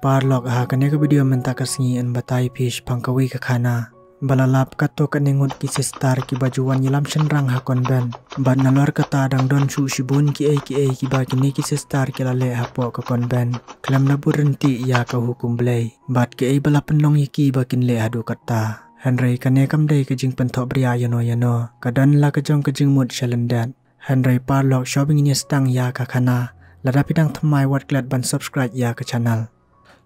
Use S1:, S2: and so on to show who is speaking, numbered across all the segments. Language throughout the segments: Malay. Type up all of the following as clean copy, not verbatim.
S1: Parlok ha kane ka video menta kasngi an batai fish pangkawi ka khana. Balalap kato kaningut ki sistar ki bajuan yilam shenrang ha konben. Bat nalor kata dang don su shibun ki ba kini ki sistar ki lale ha po ka konben. Klam na burenti ya ka hukum blay. Bat ki bala penlong yiki ba kin le hadu kata. Henry kane kamday ka jing pentok bria yano kadan la ka jong ka jing mut shalendat. Henry Parlok shopping ini stang ya ka khana. Lada pidang thamai wat glad ban subscribe ya ka channel.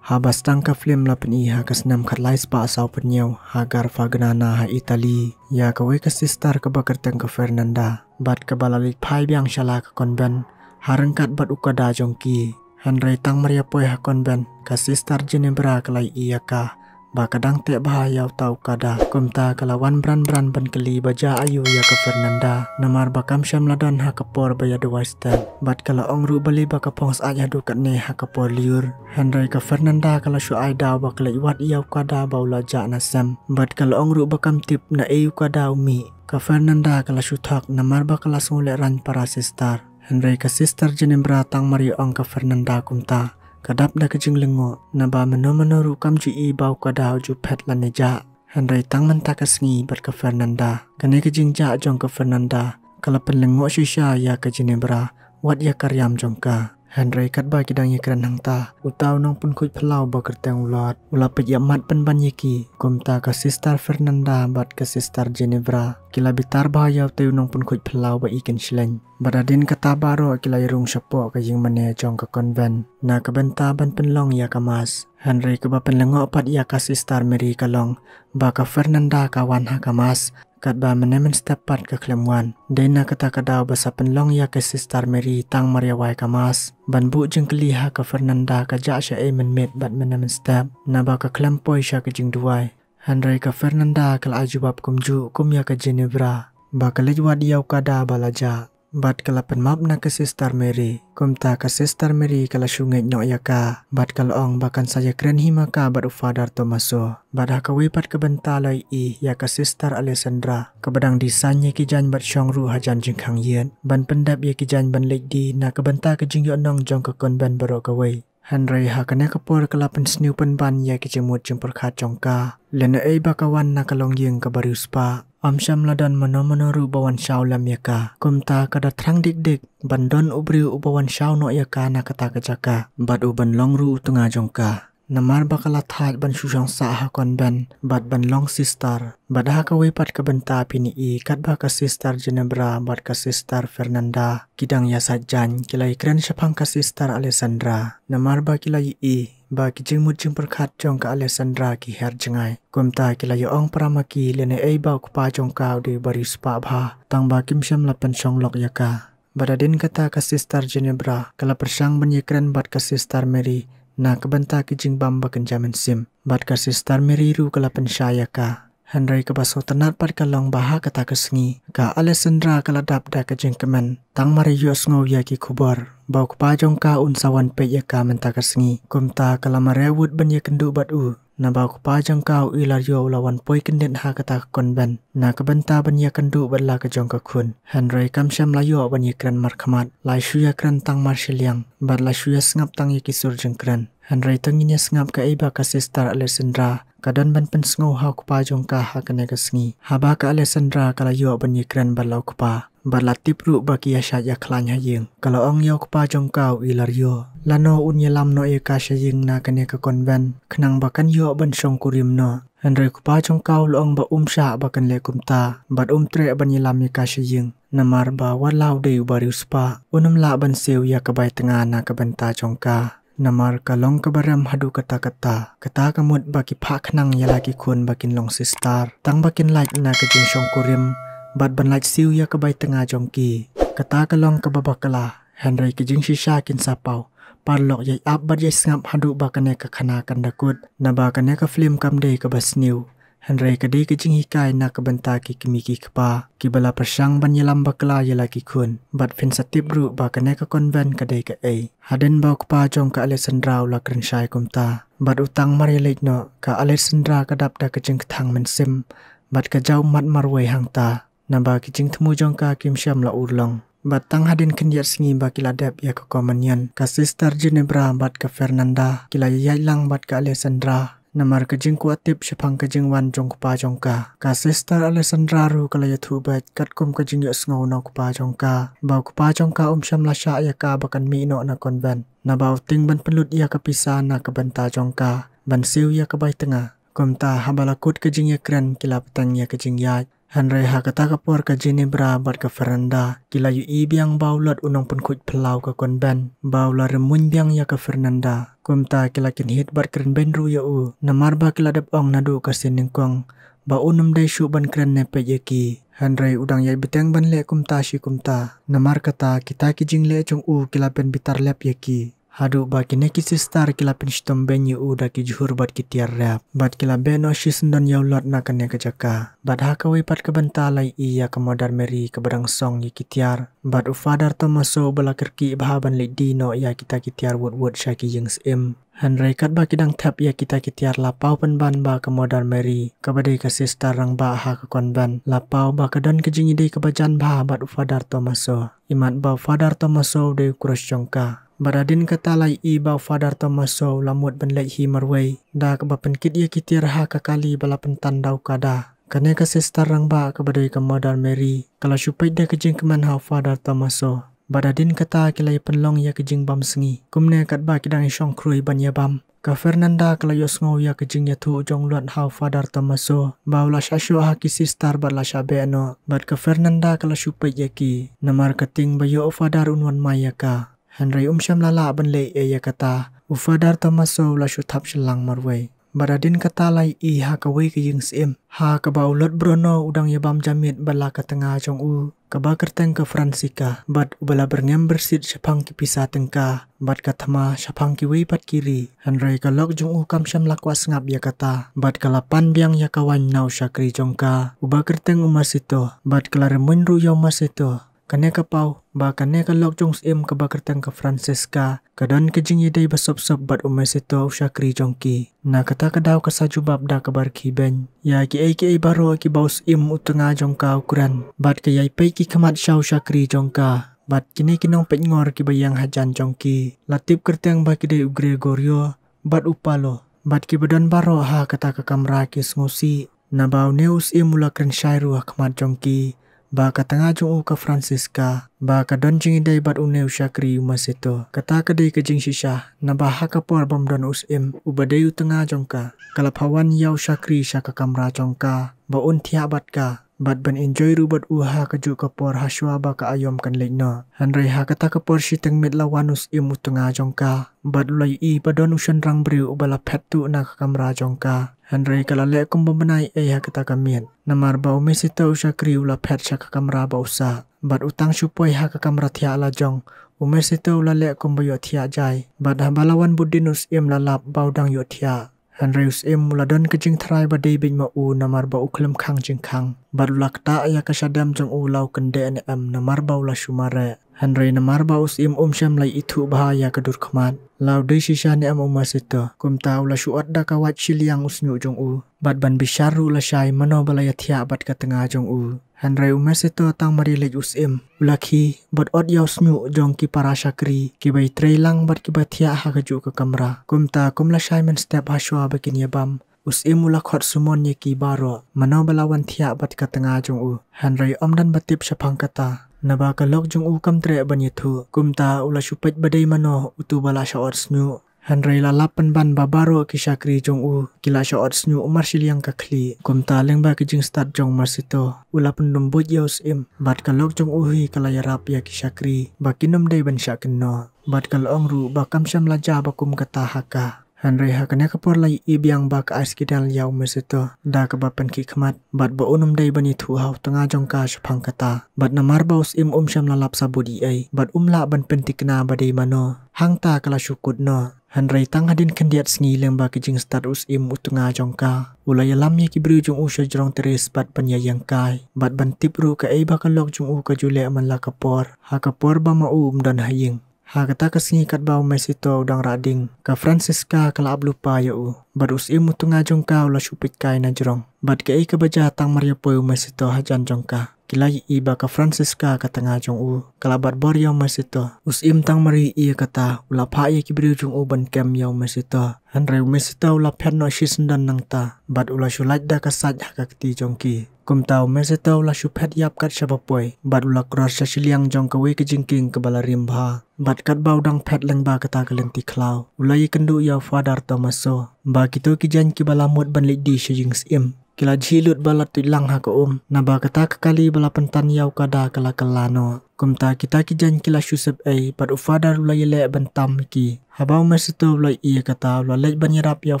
S1: Habas tang ka film la pen ha ka snam khat lai spa saw penyew ha garfa ganana ha Italy ya ka we ka sister ka bakar tang ka Fernanda bat ka balalik phai byang shala ka konben harangkat bat ukada jongki Henry tang Maria poi ha konben ka sister Ginebra ka lai iya ka ba kadang te bahaya tau kada kumta kalawan bran ban keli baja ayu ya ka Fernanda namar bakam syam ladan ha kapor baya dua step bat kala ongru bali baka pongs aja du kat ne ha kapor liur Henry ka Fernanda kala shu ai daw bakla iwat iya kada baula ja nasam bat kala ongru bakam tip na ayu kada umi ka Fernanda kala shu thak namar bakala sungule ran para sister Henry ka sister Ginebra tang Maria ong ka Fernanda kumta kadap da kejing lengo na ba meno rukam ju i bau kadau ju pet la neja Henry tang menta kasngi ber ka Fernanda kane kejing ja jong ka Fernanda kala penlengo shisha ya ka Ginebra wat ya karyam jong ka Henry kat ba kidang yekran hangta utau nong pun kuj phalau ba kerteng ulot ula pet ya mat pen ban yeki kumta ka sister Fernanda bat ka sister Ginebra kila bitar bahaya teu nong pun kuj phalau ba iken shleng Badadin kata baro kila irung syapo ka jing mane jong ka konven na kabenta ban penlong ya kamas Henry ka ba penlengo pat ya ka sister Mary kalong ba ka Fernanda kawan ha kamas kat ba menemen step pat ka klemwan dena kata kadau basa penlong ya ka sister Mary tang Maria wai kamas ban bu jing keli ha ka Fernanda ka ja sha men met bat menemen step na ba ka klempoi sha ka jing duai Henry ka Fernanda kal ajubab kumju kum ya ka Ginebra ba ka lejwa diau kada balaja bat kala penmap na ka sister Mary kumta ka sister Mary kala syungai no ya ka bat kala ong bakan saja kren hima ka bat ufadar Tomaso bat ha ka wipat ka bentalai i ya ka sister Alessandra ka badang disanye ki jan bat syongru hajan jingkhang yen ban pendap ya ki jan ban lek di na ka benta ka jing yo nong jong ka konben baro ka wei Henry ha kane kapor kala pen sniu pen ban ya ki jemut jempur khat jongka lena ei bakawan na kalong yeng ka baru spa Amsyam ladan mano ru bawan syau lam yaka kumta kada trang dik bandon ubriu ubawan syau no yaka na kata kejaka bat uban long ru tunga jongka namar bakala that ban susang sa ha konben bat ban long sister bat ha ka wepat ka benta pini i kat ba ka sister Ginebra bat ka sister Fernanda kidang ya sajan kilai kren syapang ka sister Alessandra namar ba kilai i ba ki jing mut jing perkhat jong ka Alessandra ki her jengai kumta kila yo ong paramaki lene ei ba ku pa jong ka de bari spa bha tang ba kim syam la pen song lok yaka badadin kata ka sister Ginebra kala persang ban yekren bat ka sister Mary na kabanta ki jing bam ba kan jamin sim bat ka sister Mary ru kala pen syaya ka Henry ka baso tanat pat ka long baha kata kesngi ka Alessandra kala dap da ka jing kemen tang mari yo sngo ya ki kubar bau ku pa jong ka un sawan pe ya ka menta kesngi kumta kala marewut ban ye kendu bat u na bau ku pa jong ka ilar yo lawan poi kenden ha kata konben na kabenta ban ye kendu bat la ka jong ka khun Henry kam syam la yo ban ye kran mar khamat lai shu ya kran tang mar shiliang bat la shu ya ngap tang ye ki sur jeng kran Henry tangin ya ngap ka iba ka sister Alessandra kadan ban pen sngo ha ku pa jong ka ha kane ka sngi haba ka Alessandra kala yo ban ye kran bat lau ku pa bat la tip ru ba ki ya sha ya khlan ha yeng kala ong yo ku pa jong ka ilar yo lano un ye lam no e ka sha yeng na kane ka konven khnang ba kan yo ban song kurim no Henry ku pa jong ka long ba sha ba kan le kumta bat tre ban ye lam ye ka sha yeng namar ba walau de bari spa unum la ban seu ya ka bai tanga na ka benta jong ka namar kalong kabaram hadu kata kamut baki phak nang yala ki khun bakin long sister tang bakin like na ka jing shong kurim bat ban like siu ya ka bai tanga jongki kata kalong kababakala Henry ki jing shisha kin sapau parlok yai ap bat yai ngap hadu bakane ka khana kan dakut na bakane ka film kam dei ka basniu Henry ka dei ka jing hikai na ka benta ki kimiki kpa ki bala persang ban yelam bakla yala ki khun bat fin satip ru bakane ka konven ka dei ka ei haden bau kpa jong ka Alessandra la kren shai kumta bat utang mari lek no ka Alessandra ka dap da ka jing thang men sim bat ka jau mat marwei hangta na ba ki jing thmu jong ka kim syam la urlong Batang hadin kendiat sengi ba kila dep ya ke Komanian. Ka Sister Ginebra bat ke Fernanda. Kila yayai lang bat ke Alessandra. Namar kejing kuatip syapang kejing wan jong kupa jongka. Ka Sister Alessandra ru kala yathu bat kat kum kejing yuk sengau na kupa jongka. Bau kupa jongka syam lasya ya ka bakan mi ino na konven. Na bau ting ban pelut ya kepisah na ke benta jongka. Ban siu ya ke bai tengah. Kumta habalakut kejing ya keren kila petang ya kejing yaj. Henry hakata kapor ke Ginebra bat ke Fernanda. Kila yu i biang baulat unong pun kuj pelau ke konben. Baula remun biang ya ke Fernanda. Kumta kila kin hit bat keren ben ru ya u. Namar ba kila dep ong nadu ke siningkong. Ba unum day syuk ban keren nepe yaki. Henry udang yai beteng ban le kumta si kumta. Namar kata kita kijing le jong u kila ben bitar lep yaki. Hadu ba kine ki Sister kila pen shitom ben yu u da ki juhur bat ki tiar rap. Bat kila ben o shi sendan yau lot na kene ke jaka. Bat haka wei pat ke benta lai iya ke modar Mary ke badang song yi ki tiar. Bat u Father Tomaso bala kerki bahaban le dino ya kita ki tiar wud syaki jeng sim. Henry kat ba kidang tap ya kita ki tiar lapau penban ba ke modar Mary. Ke badai ke Sister rang ba ha ke konban. Lapau ba ke don ke jing idei ke bajan ba bat u Father Tomaso. Imat ba Father Tomaso de kurus jongka. Baradin kata lai i bau Father Tomaso lamut ben lai hi marway. Da ke bapen kit ya kitir ha kakali bala pentan dau kada. Kane ke Sister rang ba ke badai ke modar Mary. Kalau syupai dia kejing keman hau Father Tomaso. Baradin kata kilai penlong ya kejing bam sengi. Kumne kat ba kidang isyong krui ban ya bam. Ka Fernanda kalau yos ngau ya kejing ya tu jong luat hau Father Tomaso. Bau la syasyo ha ki Sister bat la syabe ano. Bat ke Fernanda kalau syupai ya ki. Namar keting bayo o Father unwan maya ka. Henry syam lala ban le ya kata. U Father Tomaso la syuthap selang marway. Baradin kata lai i ha ka wei ke jing sim. Ha ka bau lot brono udang ya bam jamit bala ke tengah jong u. Ka ba kerteng ke Fransika. Bat ubala berngem bersit syapang ki pisah tengka. Bat katama syapang ki wei pat kiri. Henry ka lok jong u kam syam lakwas ngap ya kata. Bat kalapan biang ya kawan nau syakri jongka. Uba kerteng umasito. Bat kalaremun ru ya umasito. Kane ka pau, ba kane ka lok jong sim ke ba kerteng ke Francesca. Kadon ke jing yedai basop-sop bat umasito syakri jongki. Na kata ka daw ka sajubab da ka barki ben. Ya ki ai baro ki baus im utenga jongka ukuran. Bat ke yai pei ki kamat syau syakri jongka. Bat kini kinong pet ngor ki bayang hajan jongki. Latip kerteng ba ki dai u Gregorio. Bat upalo. Bat ki badan baro ha kata ka kamra ki sengusi. Na bau neus im mula keren syairu ha kamat jongki. Ba ka tengah jong u ka Francesca. Ba ka don jing idai bat uneu syakri umasito. Kata ka dai ka jing sisah. Na ba ha ka por bam don usim. Ubadai u tengah jongka. Kalapawan yau syakri syaka kamra jongka. Ba un tiak bat ka. Bat ban enjoy ru bat uha ka ju ka por haswa ba ka ayom kan leino. Henry ha kata ka por siteng mit lawanus im u tengah jongka. Bat ulai i badon usan rang briu ubala pet tu na ka kamra jongka. Henry kala le kum bemenai ha kata kamian. Namar bau mesita syakri ula pet syaka kamra ba usa. Bat utang syupoi ha ka kamra tiak la jong. Umesita ula le kum bayo tiak jai. Bat balawan budinus im lalap bau dang yo tiak. Henry im mula don kejing try badai bin ma u namar bau klem khang jing khang. Bat ulak ta ya ka syadam jong u lau kende NM namar bau la shumare. Henry namar bau im syam lai itu bahaya kedur khamat. Lau dei sisha ni am umasito. Kumta ula syuat da kawat siliang usnyu jong u. Bat ban bisharu la syai mano balaya tiak bat ka tengah jong u. Henry umasito tang mari lej usim. Ulaki bat od yaw snyu jong ki para syakri. Ki bai trailang bat ki tiak ha kaju ke kamera. Kumta kum la syai men step haswa bakin yabam. Usim ula khot sumon ye ki baro. Mano balawan tiak bat ka tengah jong u. Henry dan batip syapang kata. Naba ka lok jong u kam tre ban yethu. Kumta ula syupet badai mano utu bala syawat snyu. Henry lalapan ban babaro ki syakri jong u. Kila syawat snyu umar siliang ka kli. Kumta lengba ki jing start jong marsito. Ula pendumbut yaus im. Bat ka lok jong uhi kalayarap ya ki syakri. Bakinum day ban syak keno. Bat ka long ru bakam syam laja bakum kata haka. Henry hakane kapor lai ibiang bak ais kidal yau mesito. Da kebapen ki khamat. Bat ba unum day bani thu hau tengah jongka syapang kata. Bat namar baus im syam lalap sabudi ai. Bat la ban pentikna badai mano. Hang ta kala syukut no. Henry tang hadin kendiat sengi lemba kijing status im tengah jongka. Ulai alam ye ki bru jong u syajrong teres bat penyayang kai. Bat ban tip ru ka ai bakalok jong u ka jule aman la kapor. Ha kapor ba ma dan haying. Ha kata kesengi kat bau mesito udang rading. Ka Francesca kala ablupa ya u. Bat usim tengah jongka ula syupit kai na jrong. Bat ke ai ka baja tang maria poi mesito hajan jongka. kilai iba ka Francisca ka tengah jong u kalabat bor yaw mesito usim tang mari ia kata ula pha ia kibriu jong u ban kem yaw mesito hanreu mesito ula phet no shisndan nang ta bat ula shulat da ka saj hakakti jong ki kum tau mesito ula shuphet yap kat shabapoi bat ula cross shiliang jong ka we ka jingking ka balarim bha bat kat bau dang phet leng ba kata kalenti khlau ula yikendu yaw Father Tomaso ba kito ki jan ki balamut ban lidi shijing sim kila jilut bala tuilang ha ka naba kata kali bala pentan yaw kada kala kalano kumta kita ki jan kila shusep ai bat u Father ula yele bentam ki habau mesito ula ia kata ula lej ban yarap yaw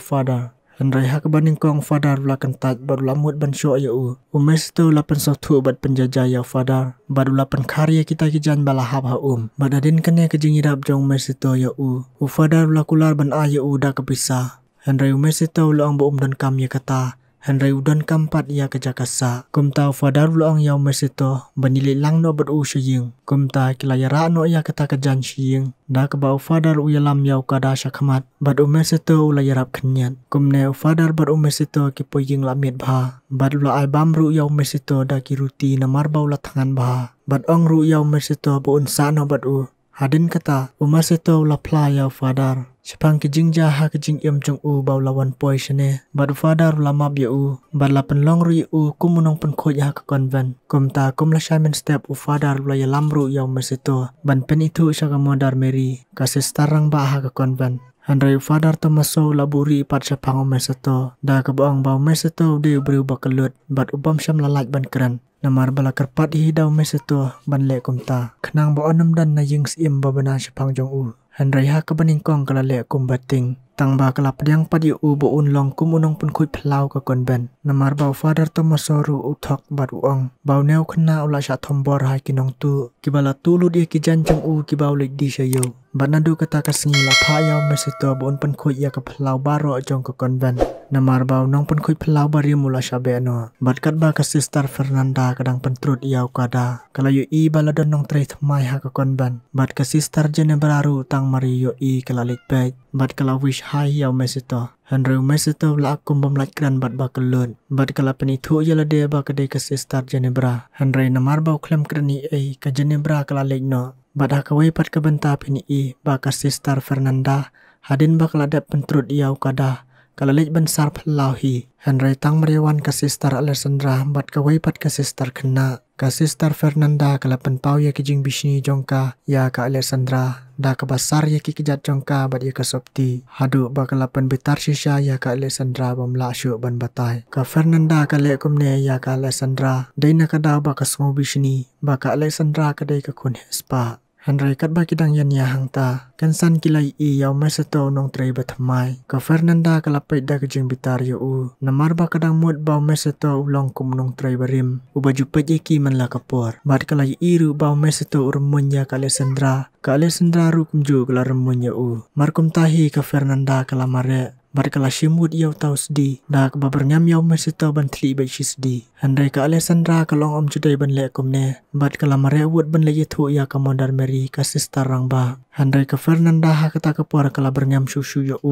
S1: Father Henry hak baning kong Father ula kentat bat ula mut ban syo ya mesito ula penso thu bat penjajah yaw Father bat ula pen karya kita ki jan bala hab ha bat adin kene ke jing irap jong mesito ya u Father ula kular ban aya da kepisah Henry mesito ula ang boom dan kam ya kata Henry udan kampat ia kejakasa kumta Father ulang yaw mesito banili lang no bat sying kumta kilayara no ia kata kejan sying da kebau Father uyalam yaw kada syakmat bat mesito ulayarap kenyat kumne Father bat mesito kipoying lamit bha bat ula ai bamru yaw mesito da kiruti namar bau la tangan bha bat ong ru yaw mesito bu unsa no bat hadin kata mesito ula pla yaw Father Sepang kijing jaha kijing im jong bau lawan poi shane bat Father lama bia bat la penlong ru kumunong pen khoj ha ka konven kumta kum la shamen step Father la ya lamru yaw mesito ban pen itu sya ka Mother Mary ka sister rang ba ha ka konven Henry Father Tomaso laburi pat sepang mesito da ka baong bau mesito de briu bakalut bat ubam syam lalaj ban keren namar bala kerpat hidaw mesito ban le kumta khnang ba onam dan na ying sim babana sepang jong Henry ha ka baningkong kalale kumbating tang ba kala padiang padi bu unlong kumunong pun khuj phlau ka konben namar bau Father Tomaso ru uthok bat uong bau neu khna ula sha thombor hai kinong tu kibala tulu di ki jan jong ki bau lek di sayo banadu kata kasngi la pha yaw mesito bu un pun khuj ya ka phlau baro jong ka konben namar bau nong pun khuj phlau bari mula sha be no bat kat ba ka Sister Fernanda kadang pentrut yaw kada kala yu bala don nong tre thmai ha ka konben bat ka Sister Genebra ru tang Mario kala lek pe bat kala wish hai yaw mesito Henry mesito la akum bamlaj kran bat bakelun bat kala penithu yala de ba ka de ka Sister Genebra Henry namar bau klem krani ka Genebra kala lek no bat ha ka we pat ka benta pini ba ka Sister Fernanda hadin ba kala dap pentrut yaw kada kala lej ban sar phlau hi Henry tang mrewan ka Sister Alessandra bat ka we pat ka Sister khna ka Sister Fernanda kala penpau ya kijing bisni jongka ya ka Alessandra da ka basar ya ki kijat jongka bat ya ka sopti hadu ba kala pen bitar shisha ya ka Alessandra bamla syu ban batai ka Fernanda ka le kumne ya ka Alessandra deina ka da ba ka smo bisni ba ka Alessandra ka dei ka kun spa Henry kat ba kidang yan yahang ta kansan kilai yaw mesito nong trei bathamai ka Fernanda kalapay da kajing bitar yu namar ba kadang mut bau mesito ulong kum nong trei barim ubaju pejeki man la kapor bat kalai iru bau mesito urmunya ka Alessandra ru kumju kala remunya markum tahi ka Fernanda kalamare bat kala shimut yaw tau sdi da ka baberngam yaw mesito ban tli ba sdi Henry ka Alessandra kalong om judai ban le kumne bat kala mare wut ban le yethu ya ka Mother Mary ka Sister rang ba Henry ka Fernanda ha kata ka por kala berngam susu yo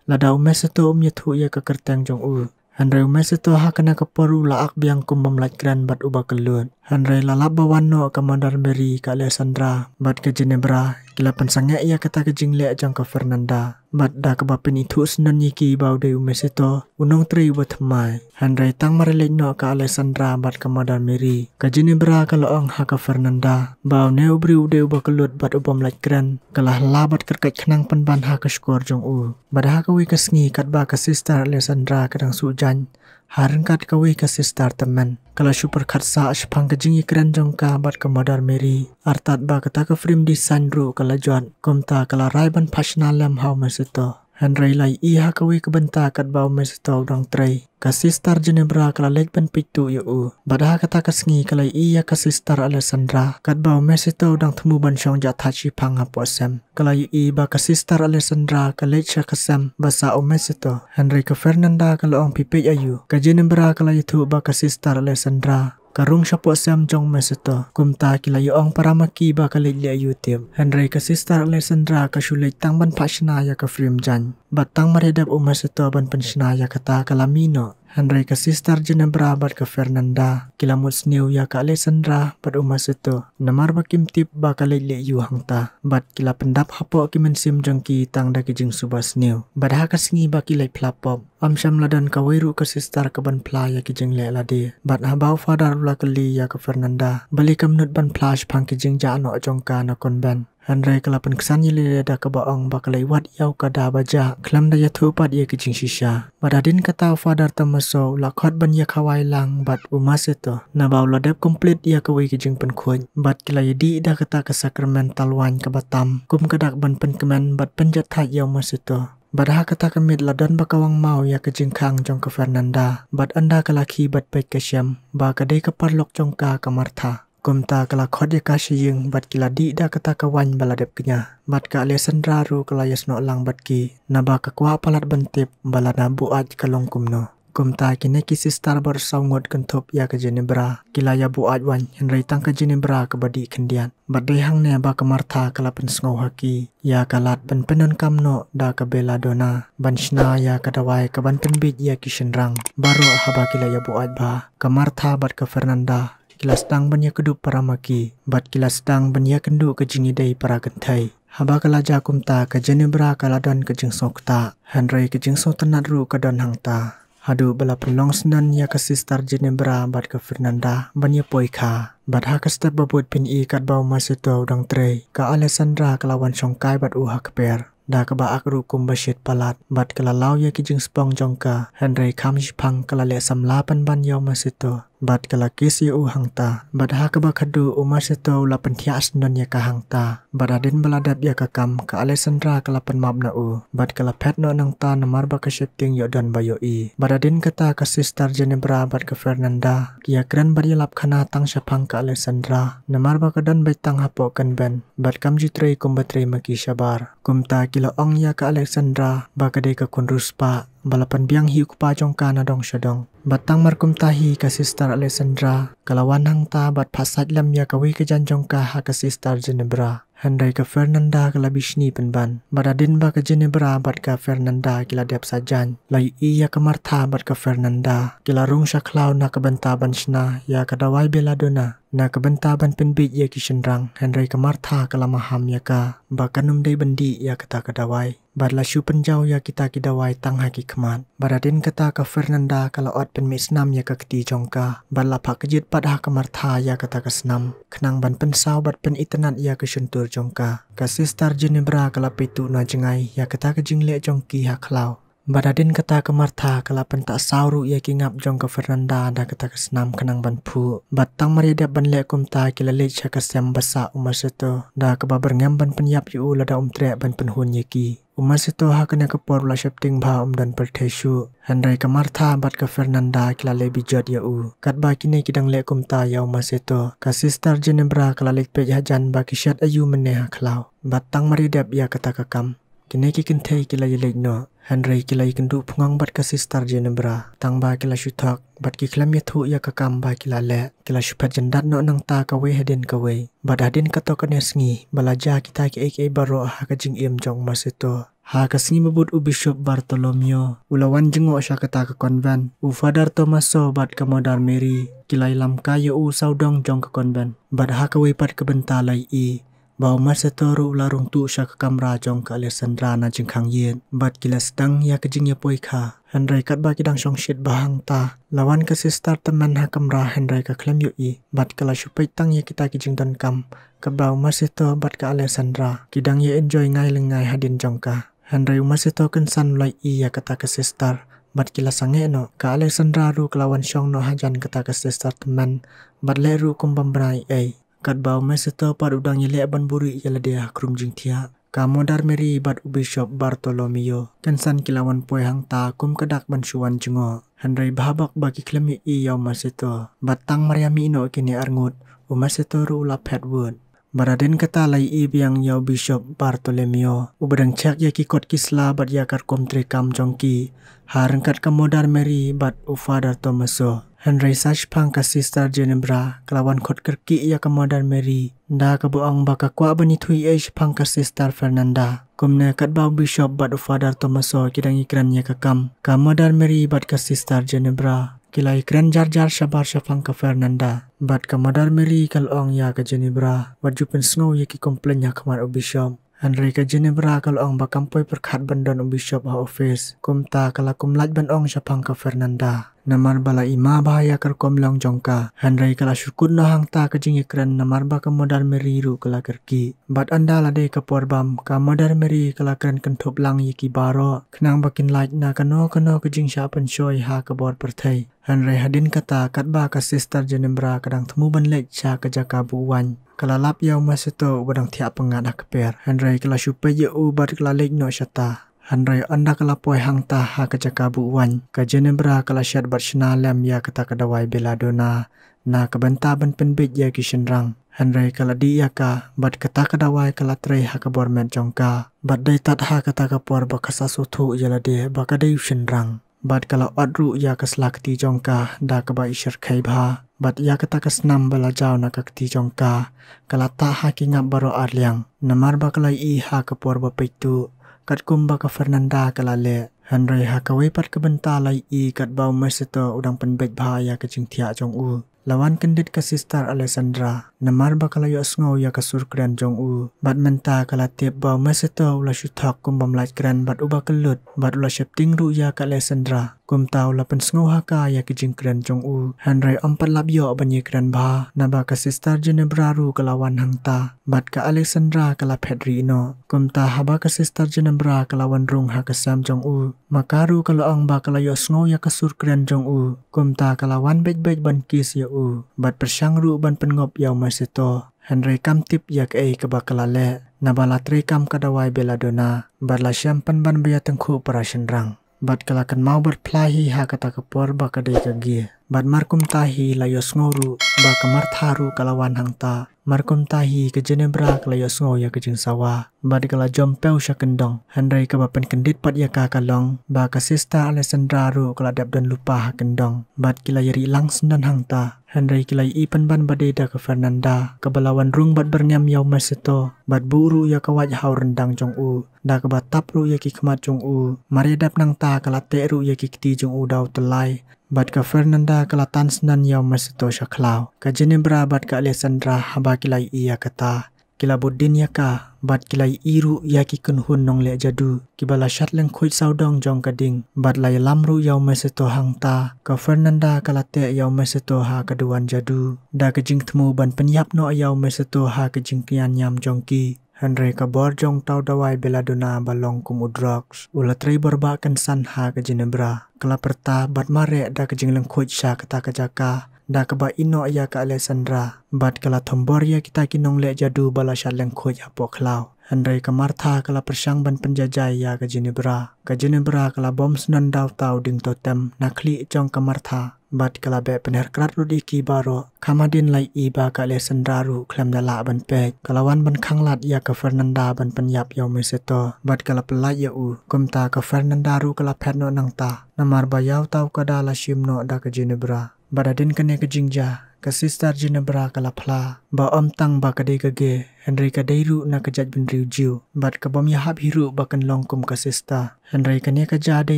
S1: la dau mesito yethu ya ka kertang jong Henry mesito ha kana ka poru la ak biang kumbam laj kran bat uba kelun Henry lalap bawan no ka Mother Mary ka Alessandra bat ka Genebra kila pensange ia kata ke jingle jang ka Fernanda bat da ka bapin itu snon yiki bau de mesito unong tri bat mai Henry tang marelek no ka Alessandra bat ka Mother Mary ka Genebra ka loong ha ka Fernanda bau neu briu de uba kelut bat ubam laj kran kalah labat kerkat khnang penban ha ka skor jong bat ha ka wi ka sngi kat ba ka Sister Alessandra kadang sujan harengkat kawe ka Sister teman kala super khatsa ashpang ka jingi kran jongka bat ka Mother Mary artat ba kata ka frame design ru kala juan komta kala raiban phashna lam how mesito Henry lai ha kawe ka benta kat bau mesito dang trei ka Sister Genebra kala lek ban pitu yu badha kata ka sngi kala ka Sister Alessandra kat bau mesito dang thmu ban shong ja thachi phang ha posem kala ba ka Sister Alessandra ka lek sha kasam basa mesito Henry ka Fernanda kala ong pipe ayu ka Genebra kala itu ba ka Sister Alessandra karung siya po siyam jong mesito kumta kila yoong paramaki ba kaligli ayutim Henry ka Sister Alessandra kasulit tang ban pasinaya ka frame jan batang maredap mesito ban pensinaya kata kalamino Henry ke Sister Ginebra bat ke Fernanda. Kilamut sniu ya ke Alessandra bat umas itu. Namar bakim tip bakal lele yu hangta. Bat kila pendap hapo kimen sim jengki tang da kijing subas sniu. Bat hakas ngi baki lay plapop. Amsyam ladan kawairu ke Sister ke ban pla ya kijing le lade. Bat habau fadar ula keli ya ke Fernanda. Balik kamnut ban plash pang kijing ja ano jongka na konben. Henry kelapan kesan yile da ke baong bakalai wat yau kada baja kelam da yatu pat ye kijing shisha. Badadin kata fadar tamaso lakot ban ya kawai lang bat umas itu. Nabau ladep komplit ya kawai kijing penkuj. Bat kila yedi da kata ke sakramental wan ke batam. Kum kadak ban penkemen bat penjat hat yau mas itu. Badha kata kemit ladan bakawang mau ya ke jingkang jong ke Fernanda. Bat anda ke laki bat baik ke syam. Ba kadai ke parlok jongka ke Martha. Kumta kala khod ya kasih yung bat kila di da kata kawan baladep kenya. Bat ka Alessandra ru kala yasno lang bat ki. Naba kakwa palat bentip balada buat kalong kumno. Kumta kini ki Sister bersaungot kentop ya ke Ginebra. Kila ya buat wan Henry tang ke Ginebra ke badi kendian. Bat dehang ne ba ke Martha kala pensngau haki. Ya kalat pen penun kamno da ke Belladonna. Ban shna ya kadawai ke ban penbit ya ki shenrang. Baru haba kila ya buat ba. Ke Martha bat ke Fernanda. Kila sedang banyak kedup para maki. Bat kila sedang banyak kendu ke jingidai para gentai. Haba kala jakumta ke Ginebra kala don ke jingsong kta. Henry ke jingsong tenat ru ke don hangta. Hadu bala penlong senan ya ke Sister Ginebra bat ke Fernanda banyak poika. Bat ha ke step babut pin i kat bau masito udang trei. Ke Alessandra kelawan songkai bat uha keper. Da ke ba akru kum basyit palat. Bat kala lau ya kijing spong jongka. Henry kam jipang kala le samlapan ban yau masito. Bat kala kis ya hangta. Bat ha ke ba kadu umasito lapan tias non ya ka hangta. Bat adin baladap ya ka kam ke Alessandra kala pen mab na Bat kala pet no nang ta namar ba ka shifting yo don bayo i. Bat adin kata ke Sister Ginebra bat ke Fernanda. Kia keren bari lap khana tang syapang ke Alessandra. Namar ba ka don baitang hapo kan ben. Bat kam jitrei kum batrei maki syabar. Kumta kilo ong ya ke Alessandra bakade ke kunruspa balapan biang hiu kupa jongka na dong syadong. Batang markum tahi ke Sister Alessandra kalawan hang ta bat pasat lam ya kawi ke janjongka ha ke Sister Ginebra. Henry ke Fernanda kala bishni penban. Badadin ba ke Ginebra bat ke Fernanda kila diap sajan. Lai iya ke Martha bat ke Fernanda. Kila rung syaklau na ke bentaban shna ya ke dawai Belladonna. Na ke bentaban penbit ya ki shenrang. Henry ke Martha kala maham ya ka. Bahkan umdai bendi ya kata ke dawai. Badla syu penjau ya kita ki dawai tang haki kemat. Badadin kata ke Fernanda kala ot pen misnam ya ke keti jongka. Badla pak kejit pad ha ke Martha ya kata ke senam. Kenang ban pensau bat pen itenat ya ke syuntur jongka. Ke Sister Ginebra kala pitu na jengai ya kata ke jingle jongki ha klau. Badadin kata ke Martha kala pen tak sauru ya ki ngap jong ke Fernanda da kata ke senam kenang ban pu. Batang mariadap ban le kumta kila lech ha ke sem basa umas itu. Da ke babar ngam ban penyap yu lada trek ban penhun ya ki. Umas itu ha kena kepor la shifting ba dan pertesu. Henry ke Martha bat ke Fernanda kila le bijot ya Kat ba kini kidang le kumta ya umas itu. Ke Sister Ginebra kala lek pej hajan ba kisyat ayu meneh ha klau. Batang mariadap ya kata ke kam. Kini ki kentai kila yelek no. Henry kila ikendu pungang bat ke Sister Ginebra. Tang ba kila syutak. Bat ki klam yathu ya ke kam ba kila le. Kila syupat jendat no nang ta kawe hadin kawe. Bat hadin kato kene sengi. Balaja kita ki eke baro ha ke jing im jong mas itu. Ha ke sengi mebut u Bishop Bartolomeo. Ulawan jengok sya kata ke konven. U Father Tomaso bat ke Modar Mary. Kila ilam kaya u saudong jong ke konven. Bat ha ke wipat ke bentalai i. Bau masa toru larung tu sya ke kamera jong ke Alessandra na jengkang yin. Bat kila sedang ya ke jing ya poika. Henry kat ba kidang syong shit bahang ta. Lawan ke Sister teman ha kamera Henry ke klem yu i. Bat kala syupai tang ya kita ki jing don kam. Ke bau masa to bat ke Alessandra. Kidang ya enjoy ngai lengai hadin jong ka. Henry masa to kensan mulai i ya kata ke Sister. Bat kila sange no. Ke Alessandra ru kelawan syong no hajan kata ke Sister teman. Bat le ru kumbang berai ai. Kat bau meseto pad udang yele ban buri yele dia krum jing tia. Ka Modar Mary bat u Bishop Bartolomeo. Kensan kilawan poe hang ta kum kedak ban syuan jengo. Henry bahabak bagi klemi i yau maseto. Batang Mariami ino kini arngut. U maseto ru ula Petwood. Baraden kata lai i biang yau Bishop Bartolomeo. U badang cek ya kikot kisla bat yakar kom trekam jongki. Harengkat ke Modar Mary bat u Father Tomaso. Henry sach pang ke Sister Ginebra kelawan kot kerki ia ke Modar Mary. Da ke buang baka kwa bani thui pang ke Sister Fernanda. Kumne kat bau bishop bat Father Tomaso kidang ikrannya kakam. Ka Mother Mary bat ka Sister Ginebra. Kila ikran jar sabar syafang ka Fernanda. Bat ka Mother Mary kalong ya ka Ginebra. Bat jupen snow ya ki komplain ya kamar o bishop. Henry ka Ginebra kalong bakampoy perkat bandon o bishop ha office. Kumta kala kumlaj bandong syafang ka Fernanda. Namar bala ima bahaya kerkom long jongka. Henry kala syukun na hangta ka jing ikran namar ba ka Mother Mary ru kala kerki. Bat anda lade ka porbam ka Mother Mary kala kran kentup lang yiki baro. Kenang bakin laj na kano ka jing syapan shoy ha ka bor perthai. Henry hadin kata kat ba ka Sister Ginebra kadang temu ban lej sya ka jaka buwan. Kala lap yaw masito badang tiap pengat akper. Henry kala syupay ye u bat kala lej no syata. Henry anda kala poy hangta ha ka jaka buwan. Ka Ginebra kala syat bat syana lem ya kata kadawai beladona. Na kabenta ban penbit ya ki syenrang. Henry kala di ya ka bat kata kadawai kala trei ha ka bor met jongka. Bat day tat ha kata ka por bakasa sothu yala de bakadai syenrang. Bat kala odru ya ka slakti jongka da ka ba isyar khai bha. Bat ya kata ka snam bala jaw na ka kti jongka. Kala ta ha ki ngap baro arliang. Namar ba kala i ha ka por ba peitu. Kat kumba ka Fernanda kala le. Henry ha ka wepat ka benta lai i kat bau mesito udang penbet bahaya ka jing tia jong u. Lawan kendit ka Sister Alessandra. Namar ba kala yo asngaw ya ka surkran jong u. Bat menta kala tip bau mesito ula syutak kumbam lait kran bat uba kelut. Bat ula syepting ru ya ka Alessandra. Kum tau la pensngaw ha ka ya ki jing kran jong u. Henry empat lap yo banyi kran bah. Naba ka Sister Ginebra ru kalawan hangta. Bat ka Alessandra kala Pedri ino. Kum ta haba ka Sister Ginebra kalawan rung ha ka Sam jong u. Makaru kalau ang ba kala yo asngaw ya ka surkran jong u. Kum ta kalawan bej ban kis ya u. Bat persyang ru ban pengop yaw masito. Henry kam tip ya ke ka bakala le. Nabala tre kam kadawai beladona. Bat la syampan ban baya tengku para syenrang. Bat kala kan mau berplahi ha kata kepor ba kadai kagi. Bat markum tahi la yo sngoru ba kamar tharu kalawan hangta. Markum tahi ke Ginebra kala yo sngo ya ke jing sawa. Bat kala jompeu sya kendong. Henry ka bapen kendit pat ya ka kalong. Ba ka Sister Alessandra ru kala dap dan lupa ha kendong. Bat kila yari lang sendan hangta. Henry kila ipan ban badeda ke Fernanda. Kebalawan rung bat bernyam yaw masito. Bat buru ya kawaj hau rendang jong u. Da ke batap ru ya ki kemat jong u. Maredap nang ta kala te ru ya ki kti jong u daw telai. Bat ka Fernanda kala tan sendan yaw masito sya klau. Ka Ginebra bat ka Alessandra haba kilai iya kata. Kila budin ya ka. Bat kilai iru ya ki kunhun nong le jadu. Kibala syat leng kuit saudong jong kading. Bat lai lamru yaw masito hangta. Ka Fernanda kala te yaw masito ha kaduan jadu. Da ke jing temu ban penyap no yaw masito ha ke jing kian nyam jong ki. Henry ka bor jong tau dawai beladona balong kumudroks. Ula trei borbakan san ha ke Ginebra. Kala perta bat mare da ke jing leng kuit sya kata ke jaka. Da ke ba ino ya ka Alessandra. Bat kala tombor ya kita kinong le jadu bala syat leng kuit ya po klau. Henry ka Martha kala persyang ban penjajai ya ke Ginebra. Ka Ginebra kala bom senan daw tau ding totem nakli jong ka Martha. Bat kala be pener krat rudi ki baro. Kamadin lai iba ka Alessandra ru klem dala ban pek. Kalawan ban khanglat ya ka Fernanda ban penyap yaw mesito. Bat kala pelai ya u. Kumta ka Fernanda ru kala pet no nang ta. Namar bayaw tau ka dala shim no da ka Ginebra. Badadin kene ke jingja. Ka Sister Ginebra kala pla. Ba om tang ba kadai kage. Henry kadai ru na kajat bin riu jiu. Bat ka bom yahap hiru bakan longkum ka Sister. Henry kane kaja day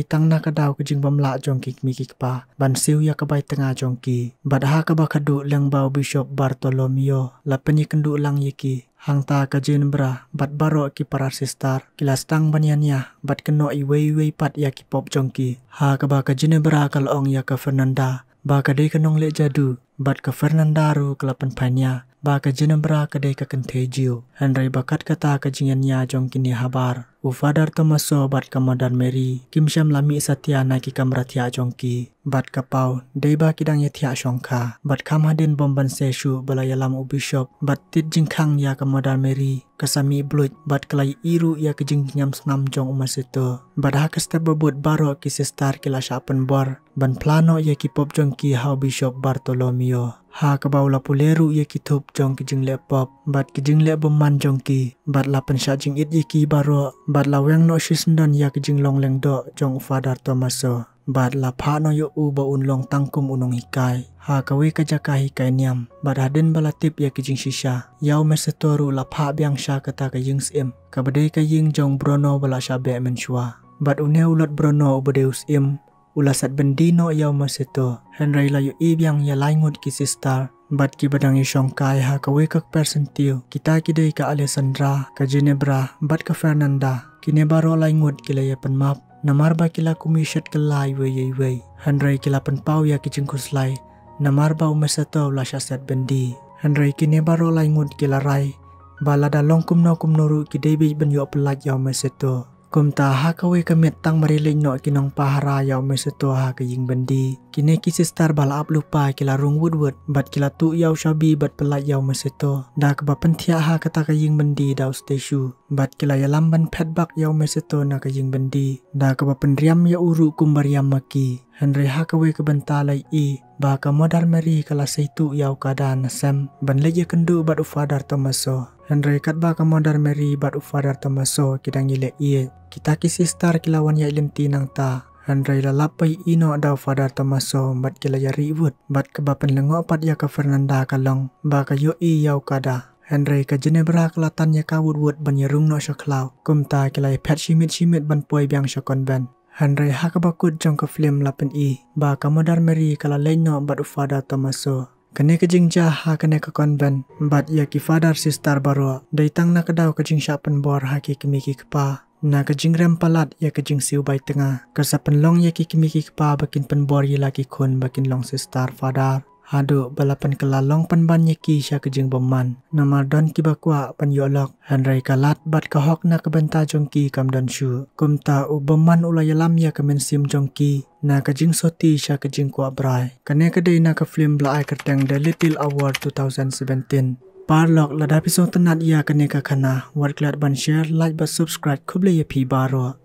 S1: tang na kadaw ka jing bom la jong kik mikik pa. Ban siw ya kabay tanga jong ki. Bat ha ka ba kadu lang bau Bishop Bartolomeo. Lapen kendu lang yiki. Hangta ka Ginebra bat baro ki para Sister. Kilas tang banyannya. Bat keno iwei pat ya ki pop jong ki. Ha ka ba ka Ginebra kalong ya ka Fernanda. Ba kadai kanong le jadu. Bat ka Fernanda ru kelapan panya. Ba ka Ginebra kadai ka kentejiu. Henry bakat kata ka jingannya jong kini habar. U Father Tomaso bat ka Mother Mary. Kim syam lami satia na ki kamra tia jong ki. Bat ka pau. Day ba kidang ya tia syongka. Bat kam hadin bomban seshu balaya lam u Bishop. Bat tit jingkang ya ka Mother Mary. Kasami blut bat kelai iru ya ke jingnyam senam jong umasito. Bat ha ka step babut baro ki Sister kila syapen bor. Ban plano ya ki pop jong ki hau Bishop Bartolomeo. Ha ka baula puleru ya ki tup jong ki jing le pop. Bat ki jing le beman jong ki. Bat lapen sya jing it ya ki baro. Bat laweng no shisndon ya ki jing long leng do jong Father Tomaso. bad la pha no yo u ba unlong tangkum unong hikai ha kawe ka jaka hikai niam bad hadin balatip ya kijing shisha yaw mesetoru la pha byang sha kata ka ying sim ka badai ka ying jong brono bala sha be menshwa bad une ulot brono ubedeus im ulasat bendino yaw meseto henry la yo i byang ya laingut ki sister bad ki badang isong kai ha kawe kak persentiu kita kidai ka Alessandra ka Ginebra bad ka Fernanda kine baro laingut kila ya penmap namarba kila kumishat kelai wei Henry kila penpau ya kijing kuslai namarba umesato la syaset bendi Henry kine baro laingut kila rai balada long kumno kumnoru kidai ben yo pelat ya umesato kumta ha kawe kamit tang mariling no kinong pahara ya umesato ha kajing bendi kine ki sister bala ap lupa kila rung woodwood bat kila tu yaw shabi bat pelat ya umesato da keba pentia ha kata kajing bendi da ustashu bat kila ya lamban petbak ya umesato na kajing bendi da keba pendriam ya uru kumbariam maki Henry ha kawe kebentalai i ba ka modar meri kala seitu yaw kadaan sem ban leje kendu bat ufadar tomaso Henry kat ba ka modar meri bat ufadar tomaso kidang ile i kita ki sister kilawan ya ilimti nang ta Henry la lapai ino da ufadar tomaso bat kila ya ribut bat ke ba penlengo pat ya ka Fernanda kalong ba ka yo i yaw kada Henry ka Ginebra kelatan ya ka woodwood ban ya rung no syaklau kumta kila ya pet shimit ban poi biang syakon ben Henry ha ka bakut jong ka film lapen i ba ka modar meri kala leino bat ufada tomaso kene ka jingja ha kene ka konven bat ya ki father sister baro daitang na kadaw ka jing syapen bor ha ki kimiki kpa na ka jing rem palat ya ka jing siu bai tengah ka sapen long ya ki kimiki kpa bakin pen bor ya laki kun bakin long sister father hado balapan kelalong penban ki sya kejing beman namar don ki bakwa pan yolok Henry kalat bat ka hok na kebenta jongki kam don shu kumta u beman ulayalam ya kemen sim jongki na kejing soti sya kejing kwa brai kane kedai na ka film bla ai kerteng The Little Award 2017 parlok lada pisong tenat ya kane ka khana war klat ban share like ba subscribe khuble ye phi baro